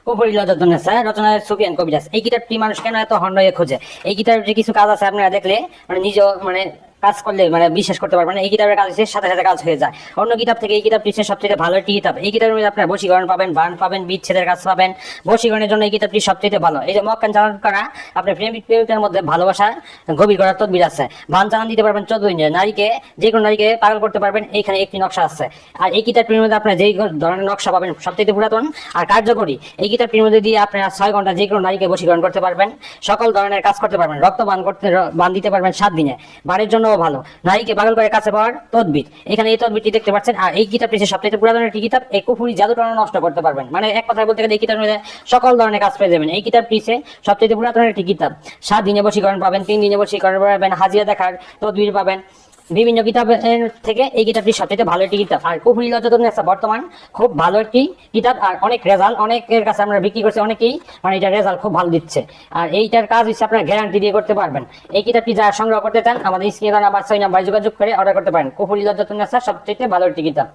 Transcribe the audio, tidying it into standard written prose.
কুপুরি লজ্জাতুন্নেসা রচনায় সুফিয়ান কবিরাজ। এই কিতাবটি মানুষ কেন এত হন্যে খোঁজে? এই কিতাবের যে কিছু কাজ আছে আপনারা দেখলে মানে নিজেও মানে কাজ করলে মানে বিশ্বাস করতে পারবেন না। এই কিতাবের কাজ হচ্ছে সাথে সাথে কাজ হয়ে যায়। অন্য কিতাব থেকে এই কিতাবটি হচ্ছে সবচেয়ে ভালো একটি কিতাব। এই কিতাবের মধ্যে আপনার বশীকরণ পাবেন, বান পাবেন, বিচ্ছেদের কাজ পাবেন। বশীকরণের জন্য এই কিতাবটি সবচেয়ে ভালো। এই যে মক্কান চালান করা আপনার প্রেমিকের মধ্যে ভালোবাসা গভীর করার তদবির আছে। বান চালান দিতে পারবেন 14 দিনে, নারীকে যে কোনো নারীকে পাগল করতে পারবেন। এইখানে একটি নকশা আছে। আর এই কিতাবটির মধ্যে আপনার যেই ধরনের নকশা পাবেন সবচেয়ে পুরাতন আর কার্যকরী। এই কিতাবটির মধ্যে দিয়ে আপনারা 6 ঘন্টা যে কোনো নারীকে বশীকরণ করতে পারবেন, সকল ধরনের কাজ করতে পারবেন। রক্ত বান দিতে পারবেন 7 দিনে। বানের জন্যও ভালো। নারীকে পাগল করে কাছে পাওয়ার তদবির। এখানে এই তদবিরটি দেখতে পাচ্ছেন। আর এই কিতাবটি সবচেয়ে পুরাতন একটি কিতাব। এই কুফুরি জাদুটনা নষ্ট করতে পারবেন। মানে এক কথায় বলতে গেলে এই কিতাবের মধ্যে সকল ধরনের কাজ পেয়ে যাবেন। এই কিতাবটি সবচেয়ে পুরাতন একটি কিতাব। 7 দিনে বশীকরণ পাবেন, 3 দিনে বশীকরণ পাবেন, হাজিরা দেখার তদবির পাবেন। বিভিন্ন কিতাবের থেকে এই কিতাবটি সবচেয়ে ভালো একটি কিতাব। আর কুফুরি লজ্জাতুন্নেসা বর্তমান খুব ভালো একটি কিতাব। আর অনেক রেজাল্ট, অনেকের কাছে আমরা বিক্রি করছি, অনেকেই মানে এটা রেজাল্ট খুব ভালো দিচ্ছে। আর এইটার কাজ হচ্ছে আপনার গ্যারান্টি দিয়ে করতে পারবেন। এই কিতাবটি যারা সংগ্রহ করতে চান আমাদের স্ক্রিনে নাম্বার 6 নাম্বারে যোগাযোগ করে অর্ডার করতে পারেন। কুফুরি লজ্জাতুন্নেসা সবচেয়ে ভালো একটি কিতাব।